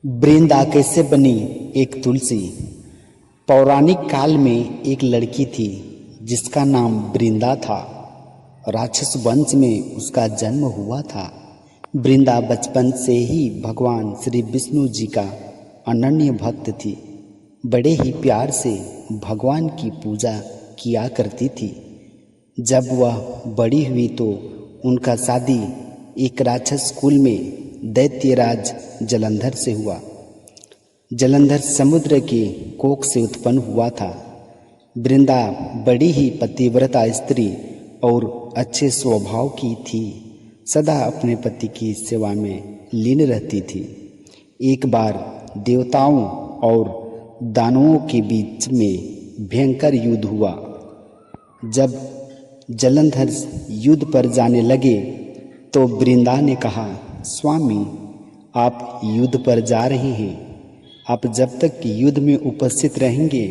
वृंदा कैसे बनी एक तुलसी। पौराणिक काल में एक लड़की थी जिसका नाम वृंदा था। राक्षस वंश में उसका जन्म हुआ था। वृंदा बचपन से ही भगवान श्री विष्णु जी का अनन्य भक्त थी। बड़े ही प्यार से भगवान की पूजा किया करती थी। जब वह बड़ी हुई तो उनका शादी एक राक्षस कुल में दैत्यराज जलंधर से हुआ। जलंधर समुद्र के कोख से उत्पन्न हुआ था। वृंदा बड़ी ही पतिव्रता स्त्री और अच्छे स्वभाव की थी। सदा अपने पति की सेवा में लीन रहती थी। एक बार देवताओं और दानवों के बीच में भयंकर युद्ध हुआ। जब जलंधर युद्ध पर जाने लगे तो वृंदा ने कहा, स्वामी, आप युद्ध पर जा रहे हैं। आप जब तक युद्ध में उपस्थित रहेंगे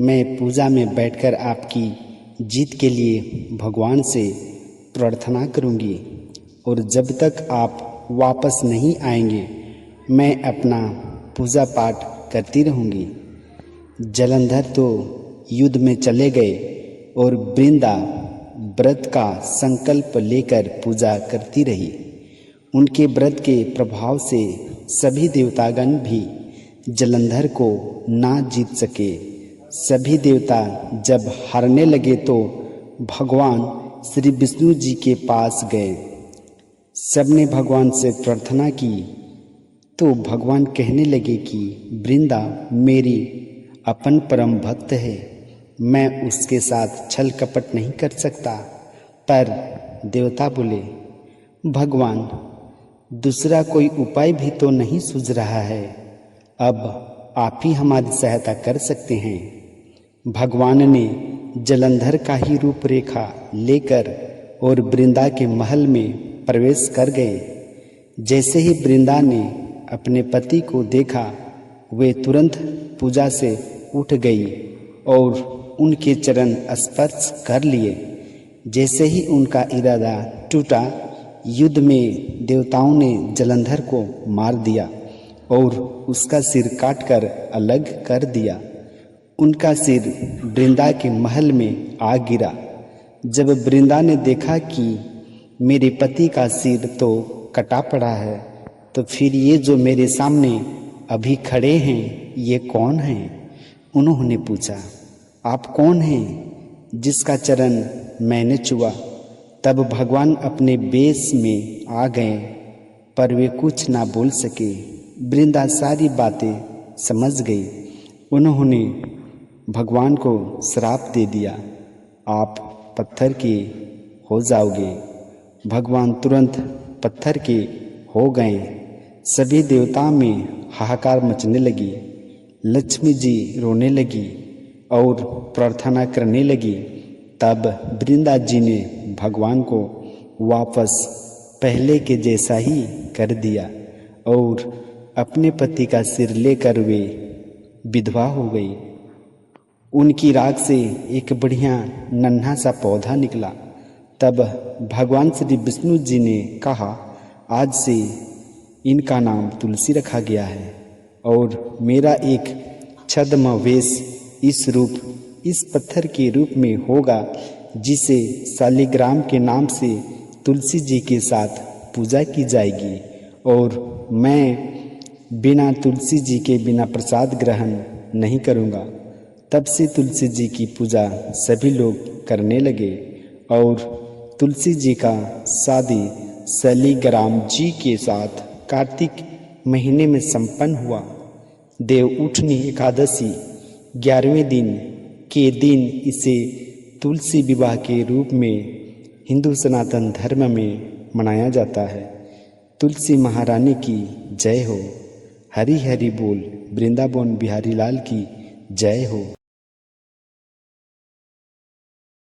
मैं पूजा में बैठकर आपकी जीत के लिए भगवान से प्रार्थना करूंगी, और जब तक आप वापस नहीं आएंगे मैं अपना पूजा पाठ करती रहूंगी। जलंधर तो युद्ध में चले गए और वृंदा व्रत का संकल्प लेकर पूजा करती रही। उनके व्रत के प्रभाव से सभी देवतागण भी जलंधर को ना जीत सके। सभी देवता जब हारने लगे तो भगवान श्री विष्णु जी के पास गए। सबने भगवान से प्रार्थना की तो भगवान कहने लगे कि वृंदा मेरी अपन परम भक्त है, मैं उसके साथ छल कपट नहीं कर सकता। पर देवता बोले, भगवान, दूसरा कोई उपाय भी तो नहीं सूझ रहा है, अब आप ही हमारी सहायता कर सकते हैं। भगवान ने जलंधर का ही रूपरेखा लेकर और वृंदा के महल में प्रवेश कर गए। जैसे ही वृंदा ने अपने पति को देखा वे तुरंत पूजा से उठ गई और उनके चरण स्पर्श कर लिए। जैसे ही उनका इरादा टूटा, युद्ध में देवताओं ने जलंधर को मार दिया और उसका सिर काटकर अलग कर दिया। उनका सिर वृंदा के महल में आ गिरा। जब वृंदा ने देखा कि मेरे पति का सिर तो कटा पड़ा है, तो फिर ये जो मेरे सामने अभी खड़े हैं ये कौन हैं? उन्होंने पूछा, आप कौन हैं जिसका चरण मैंने छुआ? तब भगवान अपने बेश में आ गए, पर वे कुछ ना बोल सके। वृंदा सारी बातें समझ गई। उन्होंने भगवान को श्राप दे दिया, आप पत्थर के हो जाओगे। भगवान तुरंत पत्थर के हो गए। सभी देवताओं में हाहाकार मचने लगी। लक्ष्मी जी रोने लगी और प्रार्थना करने लगी। तब वृंदा जी ने भगवान को वापस पहले के जैसा ही कर दिया और अपने पति का सिर लेकर वे विधवा हो गई। उनकी राख से एक बढ़िया नन्हा सा पौधा निकला। तब भगवान श्री विष्णु जी ने कहा, आज से इनका नाम तुलसी रखा गया है और मेरा एक छद्म वेश इस पत्थर के रूप में होगा, जिसे शालिग्राम के नाम से तुलसी जी के साथ पूजा की जाएगी, और मैं बिना तुलसी जी के बिना प्रसाद ग्रहण नहीं करूँगा। तब से तुलसी जी की पूजा सभी लोग करने लगे और तुलसी जी का शादी शालिग्राम जी के साथ कार्तिक महीने में संपन्न हुआ। देव उठनी एकादशी 11वें दिन के दिन इसे तुलसी विवाह के रूप में हिंदू सनातन धर्म में मनाया जाता है। तुलसी महारानी की जय हो। हरि हरि बोल। वृंदावन बिहारी लाल की जय हो।